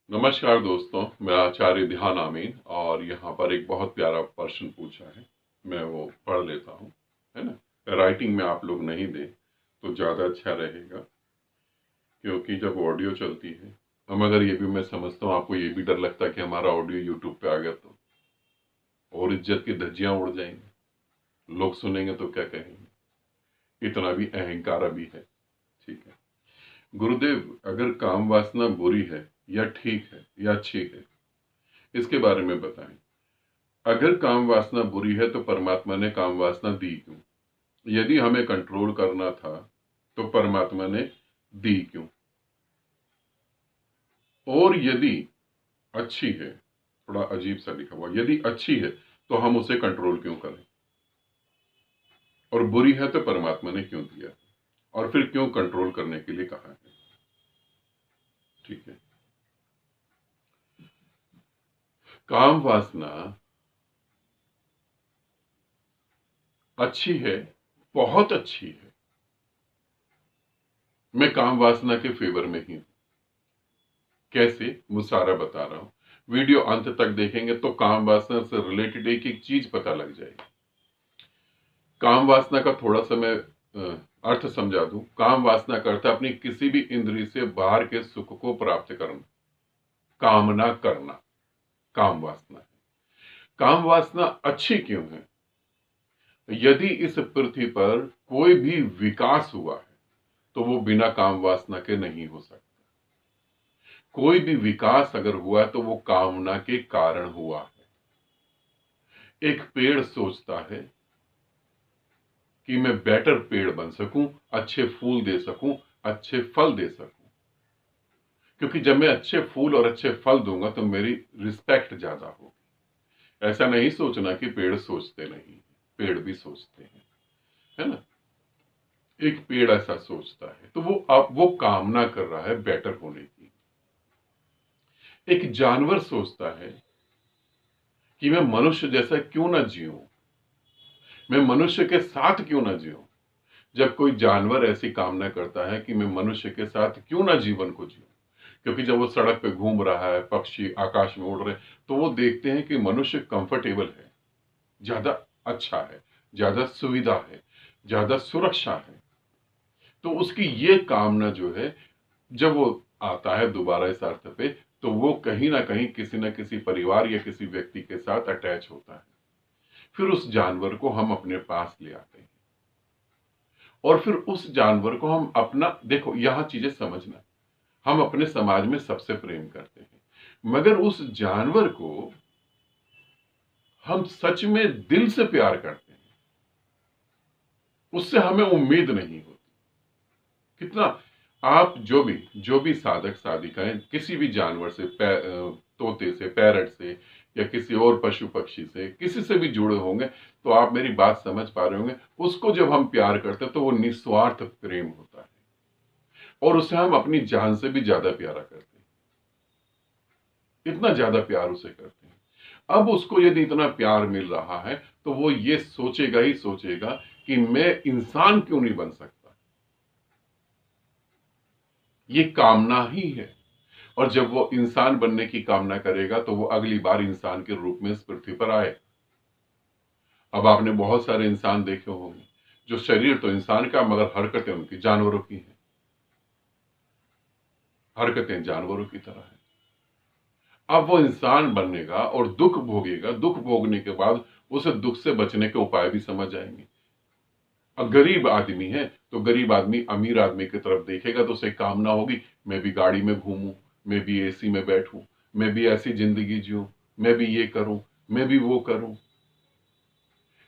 नमस्कार दोस्तों, मैं आचार्य ध्यान आमीन और यहाँ पर एक बहुत प्यारा प्रश्न पूछा है। मैं वो पढ़ लेता हूँ, है ना। राइटिंग में आप लोग नहीं दें तो ज़्यादा अच्छा रहेगा, क्योंकि जब ऑडियो चलती है, हम अगर ये भी मैं समझता हूँ आपको ये भी डर लगता है कि हमारा ऑडियो यूट्यूब पे आ गया तो और इज्जत की धज्जियाँ उड़ जाएंगी, लोग सुनेंगे तो क्या कहेंगे। इतना भी अहंकार अभी है, ठीक है। गुरुदेव, अगर काम वासना बुरी है या ठीक है या अच्छी है, इसके बारे में बताएं। अगर काम वासना बुरी है तो परमात्मा ने काम वासना दी क्यों? यदि हमें कंट्रोल करना था तो परमात्मा ने दी क्यों? और यदि अच्छी है, थोड़ा अजीब सा लिखा हुआ, यदि अच्छी है तो हम उसे कंट्रोल क्यों करें? और बुरी है तो परमात्मा ने क्यों दिया? और फिर क्यों कंट्रोल करने के लिए कहा है? ठीक है। काम वासना अच्छी है, बहुत अच्छी है। मैं काम वासना के फेवर में ही हूं। कैसे, वो सारा बता रहा हूं। वीडियो अंत तक देखेंगे तो काम वासना से रिलेटेड एक एक चीज पता लग जाएगी। काम वासना का थोड़ा सा मैं अर्थ समझा दूं। काम वासना का अर्थ अपनी किसी भी इंद्रिय से बाहर के सुख को प्राप्त करना, कामना करना, काम वासना है। काम वासना अच्छी क्यों है? यदि इस पृथ्वी पर कोई भी विकास हुआ है तो वो बिना काम वासना के नहीं हो सकता। कोई भी विकास अगर हुआ है तो वो कामना के कारण हुआ है। एक पेड़ सोचता है कि मैं बेटर पेड़ बन सकूं, अच्छे फूल दे सकूं, अच्छे फल दे सकूं, क्योंकि जब मैं अच्छे फूल और अच्छे फल दूंगा तो मेरी रिस्पेक्ट ज्यादा होगी। ऐसा नहीं सोचना कि पेड़ सोचते नहीं, पेड़ भी सोचते हैं, है ना। एक पेड़ ऐसा सोचता है तो वो कामना कर रहा है बेटर होने की। एक जानवर सोचता है कि मैं मनुष्य जैसा क्यों ना जीऊं, मैं मनुष्य के साथ क्यों ना जीऊं। जब कोई जानवर ऐसी कामना करता है कि मैं मनुष्य के साथ क्यों ना जीवन को जीऊं, क्योंकि जब वो सड़क पे घूम रहा है, पक्षी आकाश में उड़ रहे हैं, तो वो देखते हैं कि मनुष्य कंफर्टेबल है, ज्यादा अच्छा है, ज्यादा सुविधा है, ज्यादा सुरक्षा है। तो उसकी ये कामना जो है, जब वो आता है दोबारा इस अर्थ पे, तो वो कहीं ना कहीं किसी ना किसी परिवार या किसी व्यक्ति के साथ अटैच होता है। फिर उस जानवर को हम अपने पास ले आते हैं और फिर उस जानवर को हम अपना, देखो यहां चीजें समझना, हम अपने समाज में सबसे प्रेम करते हैं, मगर उस जानवर को हम सच में दिल से प्यार करते हैं, उससे हमें उम्मीद नहीं होती। कितना, आप जो भी साधक साधिकाएं किसी भी जानवर से, तोते से, पैरट से या किसी और पशु पक्षी से, किसी से भी जुड़े होंगे तो आप मेरी बात समझ पा रहे होंगे। उसको जब हम प्यार करते हैं तो वो निस्वार्थ प्रेम होता है और उसे हम अपनी जान से भी ज्यादा प्यारा करते हैं, इतना ज्यादा प्यार उसे करते हैं। अब उसको यदि इतना प्यार मिल रहा है तो वो ये सोचेगा ही सोचेगा कि मैं इंसान क्यों नहीं बन सकता। ये कामना ही है। और जब वो इंसान बनने की कामना करेगा तो वो अगली बार इंसान के रूप में इस पृथ्वी पर आए। अब आपने बहुत सारे इंसान देखे होंगे जो शरीर तो इंसान का मगर हरकतें उनकी जानवरों की हैं, हरकतें जानवरों की तरह है। अब वो इंसान बनेगा और दुख भोगेगा, दुख भोगने के बाद उसे दुख से बचने के उपाय भी समझ आएंगे। अब गरीब आदमी है तो गरीब आदमी अमीर आदमी की तरफ देखेगा तो उसे कामना होगी, मैं भी गाड़ी में घूमूं, मैं भी एसी में बैठूं, मैं भी ऐसी जिंदगी जीऊं, मैं भी ये करूं, मैं भी वो करूं।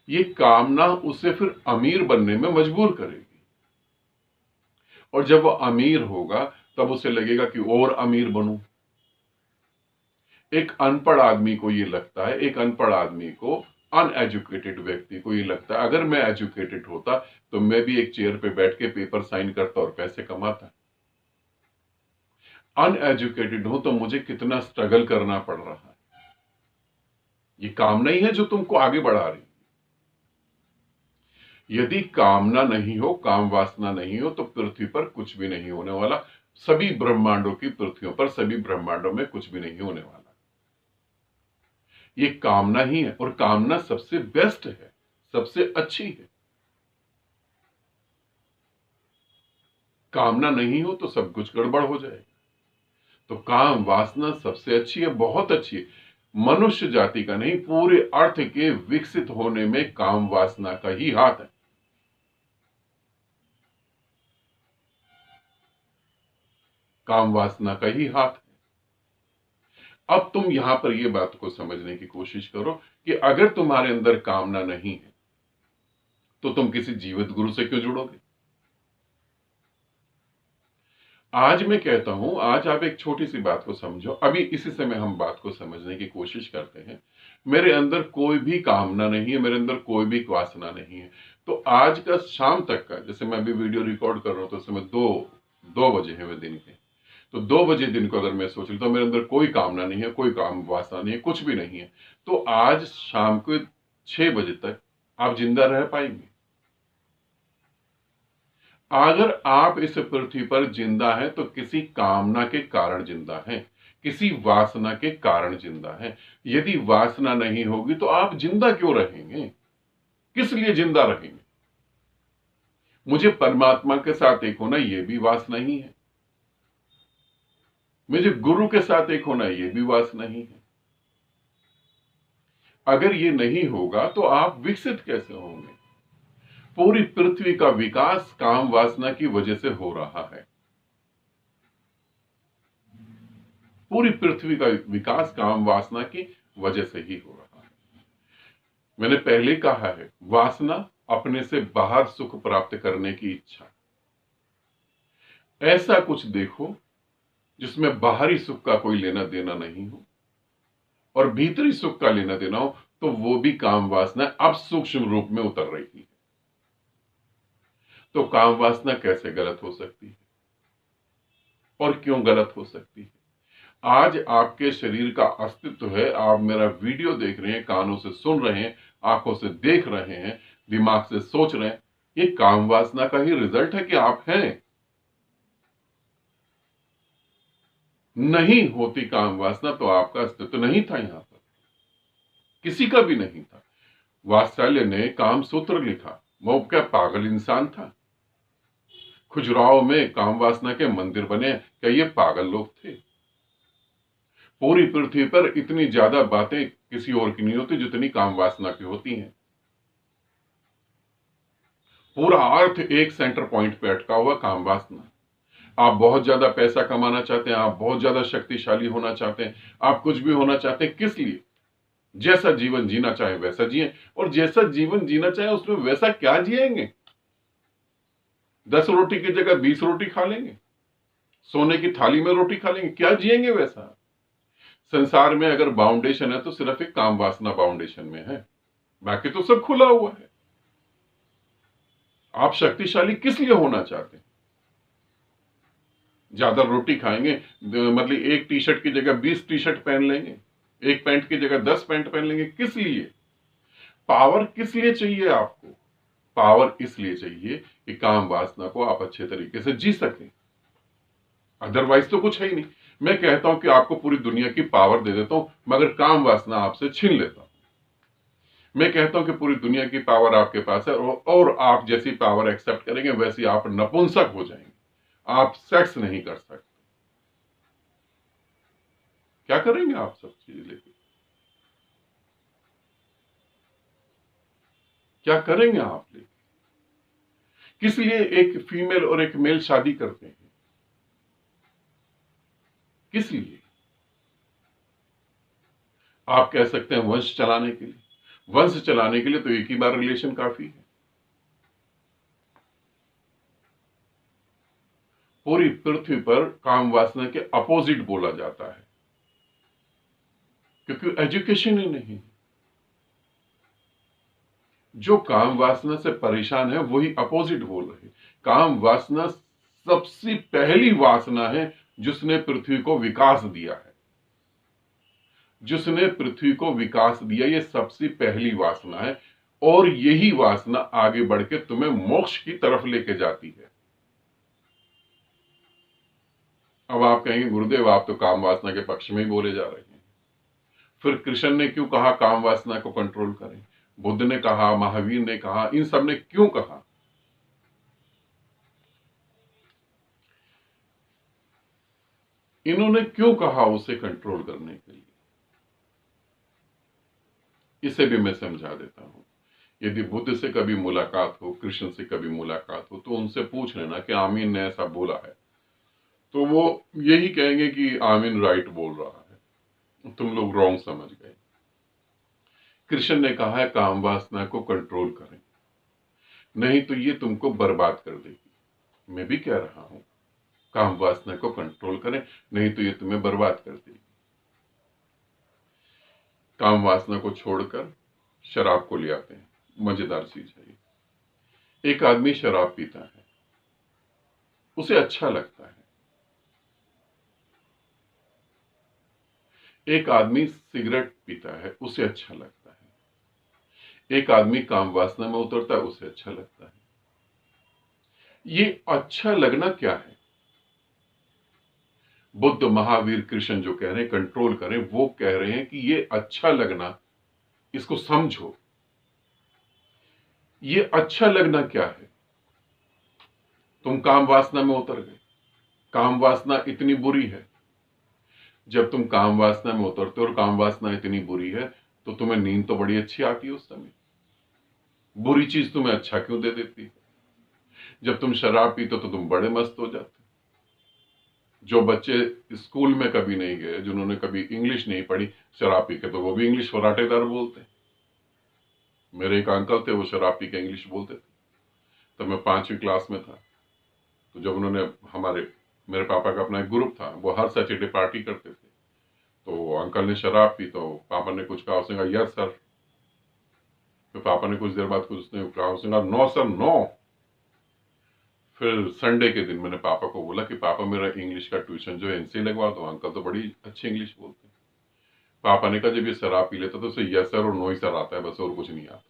ये कामना उसे फिर अमीर बनने में मजबूर करेगी। और जब वो अमीर होगा तब उसे लगेगा कि और अमीर बनूं। एक अनपढ़ आदमी को ये लगता है, एक अनपढ़ आदमी को, अनएजुकेटेड व्यक्ति को ये लगता है अगर मैं एजुकेटेड होता तो मैं भी एक चेयर पे बैठ के पेपर साइन करता और पैसे कमाता। अनएजुकेटेड हूं तो मुझे कितना स्ट्रगल करना पड़ रहा है। ये कामना ही है जो तुमको आगे बढ़ा रही। यदि कामना नहीं हो, काम वासना नहीं हो तो पृथ्वी पर कुछ भी नहीं होने वाला। सभी ब्रह्मांडों की पृथ्वियों पर, सभी ब्रह्मांडों में कुछ भी नहीं होने वाला। ये कामना ही है, और कामना सबसे बेस्ट है, सबसे अच्छी है। कामना नहीं हो तो सब कुछ गड़बड़ हो जाएगा। तो काम वासना सबसे अच्छी है, बहुत अच्छी है। मनुष्य जाति का नहीं, पूरे अर्थ के विकसित होने में काम वासना का ही हाथ है। काम वासना का ही हाथ है। अब तुम यहां पर यह बात को समझने की कोशिश करो कि अगर तुम्हारे अंदर कामना नहीं है तो तुम किसी जीवित गुरु से क्यों जुड़ोगे? आज मैं कहता हूं, आज आप एक छोटी सी बात को समझो। अभी इसी समय हम बात को समझने की कोशिश करते हैं। मेरे अंदर कोई भी कामना नहीं है, मेरे अंदर कोई भी वासना नहीं है। तो आज का शाम तक का, जैसे मैं अभी वीडियो रिकॉर्ड कर रहा हूं तो समय 2 बजे है वे दिन के। तो 2 बजे दिन को अगर मैं सोच लूं तो मेरे अंदर कोई कामना नहीं है, कोई काम वासना नहीं है, कुछ भी नहीं है। तो आज शाम को 6 बजे तक आप जिंदा रह पाएंगे? अगर आप इस पृथ्वी पर जिंदा हैं तो किसी कामना के कारण जिंदा हैं, किसी वासना के कारण जिंदा हैं। यदि वासना नहीं होगी तो आप जिंदा क्यों रहेंगे? किस लिए जिंदा रहेंगे? मुझे परमात्मा के साथ एक होना, यह भी वासना ही है। मुझे गुरु के साथ एक होना, यह भी वासना ही है। अगर ये नहीं होगा तो आप विकसित कैसे होंगे? पूरी पृथ्वी का विकास काम वासना की वजह से हो रहा है। पूरी पृथ्वी का विकास काम वासना की वजह से ही हो रहा है। मैंने पहले कहा है, वासना अपने से बाहर सुख प्राप्त करने की इच्छा। ऐसा कुछ देखो जिसमें बाहरी सुख का कोई लेना देना नहीं हो और भीतरी सुख का लेना देना हो, तो वो भी काम वासना अब सूक्ष्म रूप में उतर रही है। तो काम वासना कैसे गलत हो सकती है और क्यों गलत हो सकती है? आज आपके शरीर का अस्तित्व है, आप मेरा वीडियो देख रहे हैं, कानों से सुन रहे हैं, आंखों से देख रहे हैं, दिमाग से सोच रहे हैं, ये काम वासना का ही रिजल्ट है कि आप हैं। नहीं होती काम वासना तो आपका अस्तित्व नहीं था, यहां पर किसी का भी नहीं था। वात्सल्य ने काम सूत्र लिखा, वो क्या पागल इंसान था? खुजराहो में काम वासना के मंदिर बने, क्या ये पागल लोग थे? पूरी पृथ्वी पर इतनी ज्यादा बातें किसी और की नहीं होती जितनी काम वासना की होती हैं। पूरा अर्थ एक सेंटर पॉइंट पे अटका हुआ, काम वासना। आप बहुत ज्यादा पैसा कमाना चाहते हैं, आप बहुत ज्यादा शक्तिशाली होना चाहते हैं, आप कुछ भी होना चाहते हैं, किस लिए? जैसा जीवन जीना चाहे वैसा जिए, और जैसा जीवन जीना चाहे उसमें वैसा क्या जिएंगे? 10 रोटी की जगह 20 रोटी खा लेंगे, सोने की थाली में रोटी खा लेंगे, क्या जिएंगे वैसा? संसार में अगर बाउंडेशन है तो सिर्फ एक काम वासना बाउंडेशन में है, बाकी तो सब खुला हुआ है। आप शक्तिशाली किस लिए होना चाहते हैं? ज्यादा रोटी खाएंगे, मतलब एक टी शर्ट की जगह 20 टी शर्ट पहन लेंगे, एक पैंट की जगह 10 पैंट पहन लेंगे, किस लिए? पावर किस लिए चाहिए आपको? पावर इसलिए चाहिए कि काम वासना को आप अच्छे तरीके से जी सकें, अदरवाइज तो कुछ है ही नहीं। मैं कहता हूं कि आपको पूरी दुनिया की पावर दे देता हूं, मगर काम वासना आपसे छीन लेता हूं। मैं कहता हूं कि पूरी दुनिया की पावर आपके पास है, और आप जैसी पावर एक्सेप्ट करेंगे वैसी आप नपुंसक हो जाएंगे, आप सेक्स नहीं कर सकते। क्या करेंगे आप सब चीजें लेके? क्या करेंगे आप लेके? किस लिए एक फीमेल और एक मेल शादी करते हैं? किस लिए? आप कह सकते हैं वंश चलाने के लिए। वंश चलाने के लिए तो एक ही बार रिलेशन काफी है। पूरी पृथ्वी पर काम वासना के अपोजिट बोला जाता है, क्योंकि एजुकेशन ही नहीं। जो काम वासना से परेशान है वही अपोजिट बोल रहे। काम वासना सबसे पहली वासना है जिसने पृथ्वी को विकास दिया है। जिसने पृथ्वी को विकास दिया, ये सबसे पहली वासना है, और यही वासना आगे बढ़ के तुम्हें मोक्ष की तरफ लेके जाती है। अब आप कहेंगे गुरुदेव आप तो काम वासना के पक्ष में ही बोले जा रहे हैं। फिर कृष्ण ने क्यों कहा काम वासना को कंट्रोल करें, बुद्ध ने कहा, महावीर ने कहा, इन सब ने क्यों कहा? इन्होंने क्यों कहा उसे कंट्रोल करने के लिए? इसे भी मैं समझा देता हूं। यदि बुद्ध से कभी मुलाकात हो, कृष्ण से कभी मुलाकात हो, तो उनसे पूछ लेना कि आमीन ने ऐसा बोला है, तो वो यही कहेंगे कि आमीन राइट बोल रहा है, तुम लोग रॉन्ग समझ गए। कृष्ण ने कहा है काम वासना को कंट्रोल करें, नहीं तो ये तुमको बर्बाद कर देगी। मैं भी कह रहा हूं काम वासना को कंट्रोल करें, नहीं तो ये तुम्हें बर्बाद कर देगी। काम वासना को छोड़कर शराब को ले आते हैं। मजेदार चीज है ये। एक आदमी शराब पीता है, उसे अच्छा लगता है। एक आदमी सिगरेट पीता है, उसे अच्छा लगता है। एक आदमी काम वासना में उतरता है, उसे अच्छा लगता है। ये अच्छा लगना क्या है? बुद्ध, महावीर, कृष्ण जो कह रहे हैं कंट्रोल करें, वो कह रहे हैं कि ये अच्छा लगना, इसको समझो। ये अच्छा लगना क्या है? तुम काम वासना में उतर गए। काम वासना इतनी बुरी है। जब तुम काम वासना में उतरते हो और काम वासना इतनी बुरी है, तो तुम्हें नींद तो बड़ी अच्छी आती है उस समय। बुरी चीज तुम्हें अच्छा क्यों दे देती है? जब तुम शराब पीते हो तो तुम बड़े मस्त हो जाते हो। जो बच्चे स्कूल में कभी नहीं गए, जिन्होंने कभी इंग्लिश नहीं पढ़ी, शराब पी के तो वो भी इंग्लिश फराटेदार बोलते हैं। मेरे एक अंकल थे, वो शराब पी के इंग्लिश बोलते थे। तब मैं 5वीं क्लास में था। तो जब उन्होंने मेरे पापा का अपना एक ग्रुप था, वो हर सैटरडे पार्टी करते थे, तो अंकल ने शराब पी, तो पापा ने कुछ कहा, उसने कहा यस सर। फिर पापा ने कुछ देर बाद कुछ उसने कहा, उसने कहा नो सर नो। फिर संडे के दिन मैंने पापा को बोला कि पापा मेरा इंग्लिश का ट्यूशन जो है इनसे लगवा दो, अंकल तो बड़ी अच्छी इंग्लिश बोलते हैं। पापा ने कहा जब ये शराब पी लेता तो उसे यस सर और नो ही सर आता है, बस और कुछ नहीं आता।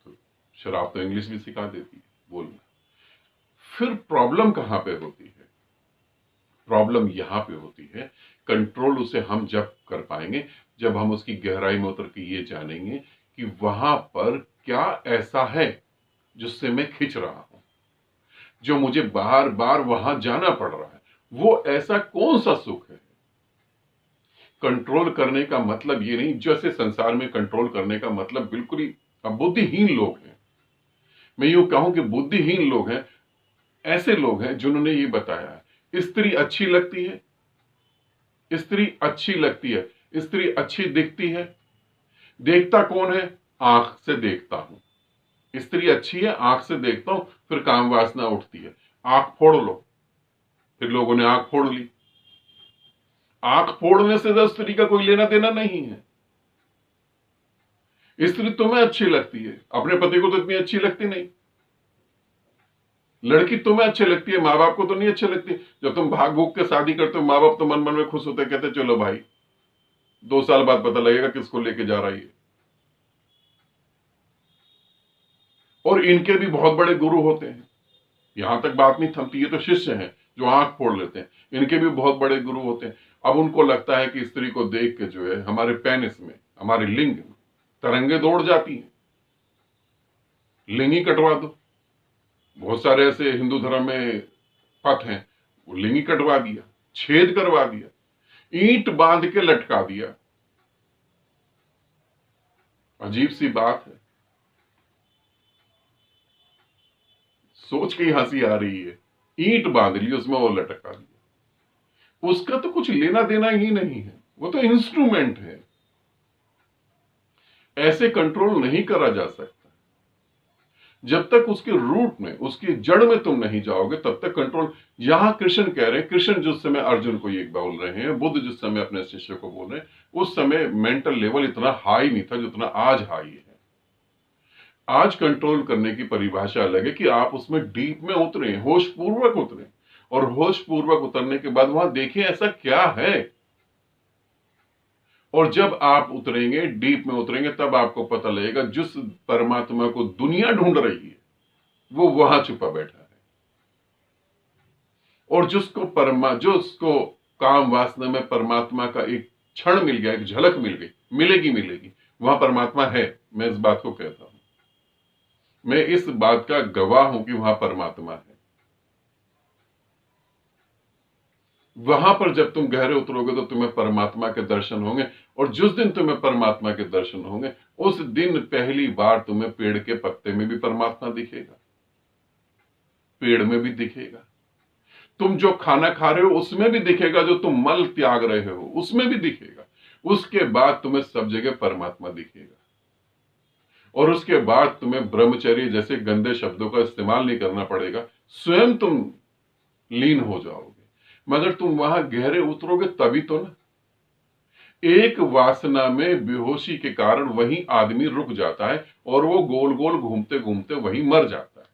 तो शराब तो इंग्लिश भी सिखा देती है बोलना। फिर प्रॉब्लम कहां पे होती है? प्रॉब्लम यहां पे होती है, कंट्रोल उसे हम जब कर पाएंगे, जब हम उसकी गहराई में उतर के ये जानेंगे कि वहां पर क्या ऐसा है जिससे मैं खिंच रहा हूं, जो मुझे बार बार वहां जाना पड़ रहा है। वो ऐसा कौन सा सुख है? कंट्रोल करने का मतलब ये नहीं, जैसे संसार में कंट्रोल करने का मतलब बिल्कुल ही, अब बुद्धिहीन लोग हैं, मैं यूं कहूं कि बुद्धिहीन लोग हैं, ऐसे लोग हैं जिन्होंने ये बताया है स्त्री अच्छी लगती है, स्त्री अच्छी लगती है, स्त्री अच्छी दिखती है। देखता कौन है? आंख से देखता हूं। स्त्री अच्छी है, आंख से देखता हूं, फिर काम वासना उठती है, आंख फोड़ लो। फिर लोगों ने आंख फोड़ ली। आंख फोड़ने से तो स्त्री का कोई लेना देना नहीं है। स्त्री तुम्हें अच्छी लगती है, अपने पति को तो इतनी अच्छी लगती नहीं। लड़की तुम्हें अच्छी लगती है, माँ बाप को तो नहीं अच्छी लगती। जब तुम भाग भूग के शादी करते हो, माँ बाप तो मन मन में खुश होते, कहते चलो भाई 2 साल बाद पता लगेगा किसको लेके जा रही है। और इनके भी बहुत बड़े गुरु होते हैं, यहां तक बात नहीं थमती। ये तो शिष्य हैं जो आंख फोड़ लेते हैं, इनके भी बहुत बड़े गुरु होते हैं। अब उनको लगता है कि स्त्री को देख के जो है हमारे पेनिस में, हमारे लिंग में तरंगे दौड़ जाती हैं, लिंग ही कटवा दो। बहुत सारे ऐसे हिंदू धर्म में पथ हैं, वो लिंग ही कटवा दिया, छेद करवा दिया, ईंट बांध के लटका दिया। अजीब सी बात है, सोच के ही हंसी आ रही है। ईंट बांध ली, उसमें वो लटका दिया। उसका तो कुछ लेना देना ही नहीं है, वो तो इंस्ट्रूमेंट है। ऐसे कंट्रोल नहीं करा जा सकता। जब तक उसके रूट में, उसकी जड़ में तुम नहीं जाओगे, तब तक कंट्रोल। यहां कृष्ण कह रहे हैं, कृष्ण जिस समय अर्जुन को ये बोल रहे हैं, बुद्ध जिस समय अपने शिष्य को बोल रहे हैं, उस समय मेंटल लेवल इतना हाई नहीं था जितना आज हाई है। आज कंट्रोल करने की परिभाषा अलग है कि आप उसमें डीप में उतरे, होश पूर्वक उतरे, और होश पूर्वक उतरने के बाद वहां देखें ऐसा क्या है। और जब आप उतरेंगे, डीप में उतरेंगे, तब आपको पता लगेगा जिस परमात्मा को दुनिया ढूंढ रही है वो वहां छुपा बैठा है। और जो उसको काम वासना में परमात्मा का एक क्षण मिल गया, एक झलक मिल गई, मिलेगी, वहां परमात्मा है। मैं इस बात को कहता हूं, मैं इस बात का गवाह हूं कि वहां परमात्मा है। वहां पर जब तुम गहरे उतरोगे तो तुम्हें परमात्मा के दर्शन होंगे, और जिस दिन तुम्हें परमात्मा के दर्शन होंगे उस दिन पहली बार तुम्हें पेड़ के पत्ते में भी परमात्मा दिखेगा, पेड़ में भी दिखेगा, तुम जो खाना खा रहे हो उसमें भी दिखेगा, जो तुम मल त्याग रहे हो उसमें भी दिखेगा। उसके बाद तुम्हें सब जगह परमात्मा दिखेगा, और उसके बाद तुम्हें ब्रह्मचर्य जैसे गंदे शब्दों का इस्तेमाल नहीं करना पड़ेगा, स्वयं तुम लीन हो जाओगे। मगर तुम वहां गहरे उतरोगे तभी तो ना। एक वासना में बेहोशी के कारण वही आदमी रुक जाता है और वो गोल गोल घूमते घूमते वहीं मर जाता है।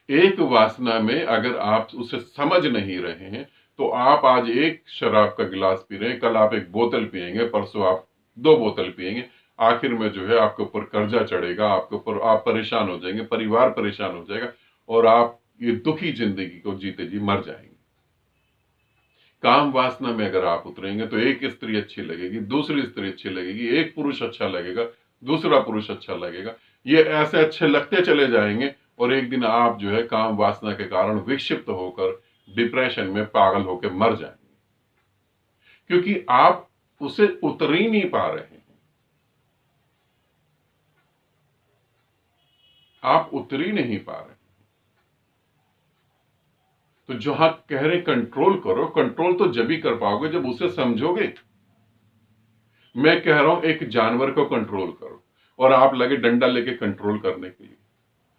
एक वासना में अगर आप उसे समझ नहीं रहे हैं तो आप आज एक शराब का गिलास पी रहे हैं, कल आप एक बोतल पिएंगे, परसों आप 2 बोतल पिएंगे, आखिर में जो है आपके ऊपर कर्जा चढ़ेगा, आपके ऊपर आप परेशान हो जाएंगे, परिवार परेशान हो जाएगा, और आप ये दुखी जिंदगी को जीते जी मर जाएंगे। काम वासना में अगर आप उतरेंगे तो एक स्त्री अच्छी लगेगी, दूसरी स्त्री अच्छी लगेगी, एक पुरुष अच्छा लगेगा, दूसरा पुरुष अच्छा लगेगा, ये ऐसे अच्छे लगते चले जाएंगे, और एक दिन आप जो है काम वासना के कारण विक्षिप्त होकर डिप्रेशन में पागल होकर मर जाएंगे, क्योंकि आप उसे उतर ही नहीं पा रहे हैं। आप उतर ही नहीं पा रहे। तो जहां कह रहे कंट्रोल करो, कंट्रोल तो जब ही कर पाओगे जब उसे समझोगे। मैं कह रहा हूं एक जानवर को कंट्रोल करो, और आप लगे डंडा लेके कंट्रोल करने के लिए,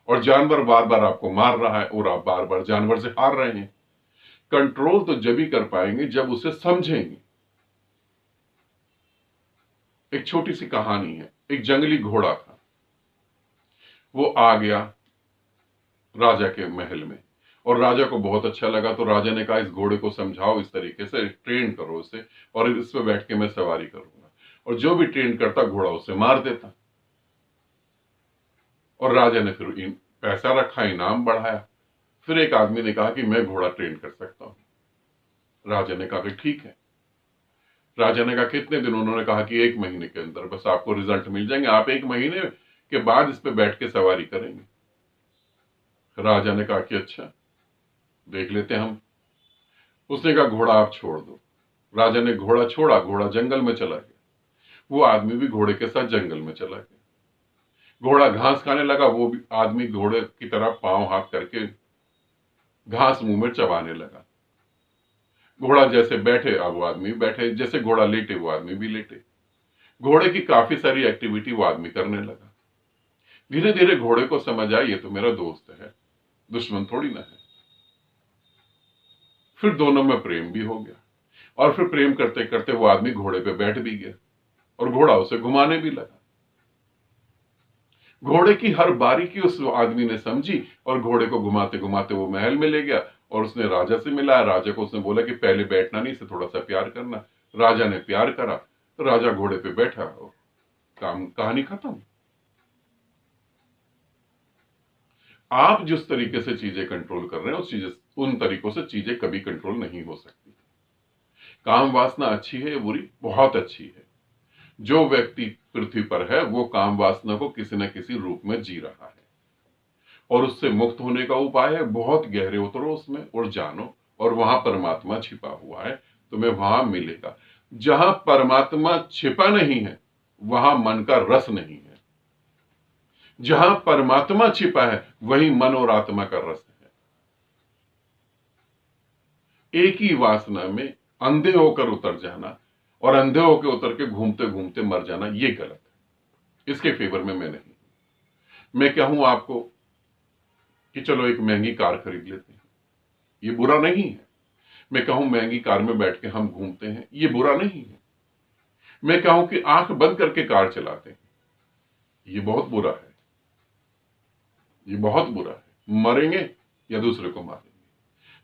और जानवर बार बार आपको मार रहा है और आप बार बार जानवर से हार रहे हैं। कंट्रोल तो जब ही कर पाएंगे जब उसे समझेंगे। एक छोटी सी कहानी है। एक जंगली घोड़ा था, वो आ गया राजा के महल में, और राजा को बहुत अच्छा लगा, तो राजा ने कहा इस घोड़े को समझाओ, इस तरीके से ट्रेन करो उसे, और इस पे बैठ के मैं सवारी करूंगा। और जो भी ट्रेन करता घोड़ा उसे मार देता। और राजा ने फिर पैसा रखा, इनाम बढ़ाया। फिर एक आदमी ने कहा कि मैं घोड़ा ट्रेन कर सकता हूं। राजा ने कहा कि ठीक है। राजा ने कहा कितने दिन? उन्होंने कहा कि 1 महीने के अंदर बस आपको रिजल्ट मिल जाएंगे, आप 1 महीने के बाद इस पे बैठ के सवारी करेंगे। राजा ने कहा कि अच्छा, देख लेते हैं हम। उसने कहा घोड़ा आप छोड़ दो। राजा ने घोड़ा छोड़ा, घोड़ा जंगल में चला गया। वो आदमी भी घोड़े के साथ जंगल में चला गया। घोड़ा घास खाने लगा, वो भी आदमी घोड़े की तरह पांव हाथ करके घास मुंह में चबाने लगा। घोड़ा जैसे बैठे अब वो आदमी बैठे, जैसे घोड़ा लेटे वो आदमी भी लेटे। घोड़े की काफी सारी एक्टिविटी वो आदमी करने लगा। धीरे धीरे घोड़े को समझ आया ये तो मेरा दोस्त है, दुश्मन थोड़ी ना है। फिर दोनों में प्रेम भी हो गया, और फिर प्रेम करते करते वो आदमी घोड़े पे बैठ भी गया, और घोड़ा उसे घुमाने भी लगा। घोड़े की हर बारीकी उस आदमी ने समझी, और घोड़े को घुमाते घुमाते वो महल में ले गया, और उसने राजा से मिला। राजा को उसने बोला कि पहले बैठना नहीं, इसे थोड़ा सा प्यार करना। राजा ने प्यार करा, तो राजा घोड़े पे बैठा, और कहानी खत्म। आप जिस तरीके से चीजें कंट्रोल कर रहे हैं उन तरीकों से चीजें कभी कंट्रोल नहीं हो सकती। काम वासना अच्छी है या बुरी? बहुत अच्छी है। जो व्यक्ति पृथ्वी पर है वो काम वासना को किसी न किसी रूप में जी रहा है, और उससे मुक्त होने का उपाय है बहुत गहरे उतरो उसमें और जानो, और वहां परमात्मा छिपा हुआ है, तुम्हें वहां मिलेगा। जहां परमात्मा छिपा नहीं है वहां मन का रस नहीं है। जहां परमात्मा छिपा है वहीं मन और आत्मा का रस है। एक ही वासना में अंधे होकर उतर जाना और अंधे होकर उतर के घूमते घूमते मर जाना, ये गलत है। इसके फेवर में मैं नहीं। मैं कहूं आपको कि चलो एक महंगी कार खरीद लेते हैं, ये बुरा नहीं है। मैं कहूं महंगी कार में बैठ के हम घूमते हैं, ये बुरा नहीं है। मैं कहूं कि आंख बंद करके कार चलाते हैं, ये बहुत बुरा है, ये बहुत बुरा है। मरेंगे या दूसरे को मारेंगे।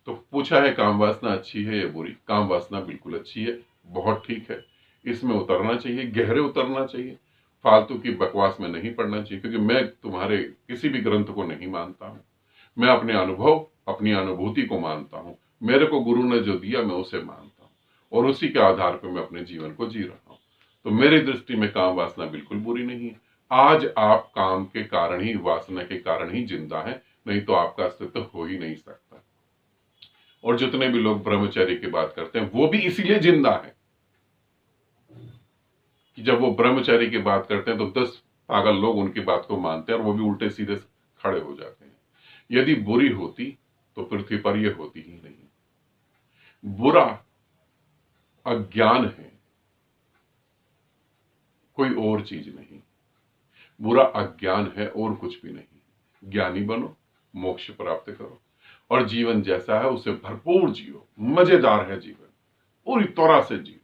तो पूछा है काम वासना अच्छी है या बुरी? काम वासना बिल्कुल अच्छी है, बहुत ठीक है। इसमें उतरना चाहिए, गहरे उतरना चाहिए, फालतू की बकवास में नहीं पड़ना चाहिए। क्योंकि मैं तुम्हारे किसी भी ग्रंथ को नहीं मानता हूं, मैं अपने अनुभव अपनी अनुभूति को मानता हूं, मेरे को गुरु ने जो दिया मैं उसे मानता हूं और उसी के आधार पर मैं अपने जीवन को जी रहा हूं। तो मेरी दृष्टि में काम वासना बिल्कुल बुरी नहीं है। आज आप काम के कारण ही, वासना के कारण ही जिंदा हैं, नहीं तो आपका अस्तित्व हो ही नहीं सकता। और जितने भी लोग ब्रह्मचर्य की बात करते हैं वो भी इसीलिए जिंदा है कि जब वो ब्रह्मचर्य की बात करते हैं तो 10 पागल लोग उनकी बात को मानते हैं और वो भी उल्टे सीधे खड़े हो जाते हैं। यदि बुरी होती तो पृथ्वी पर यह होती ही नहीं। बुरा अज्ञान है, कोई और चीज नहीं। बुरा अज्ञान है और कुछ भी नहीं। ज्ञानी बनो, मोक्ष प्राप्त करो और जीवन जैसा है उसे भरपूर जियो। मजेदार है जीवन, पूरी तरह से जियो।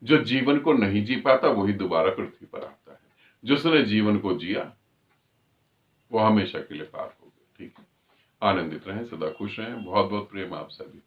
जो जीवन को नहीं जी पाता वही दोबारा पृथ्वी पर आता है। जिसने जीवन को जिया वो हमेशा के लिए पार हो गया। ठीक है, आनंदित रहें, सदा खुश रहें। बहुत बहुत प्रेम आप सभी।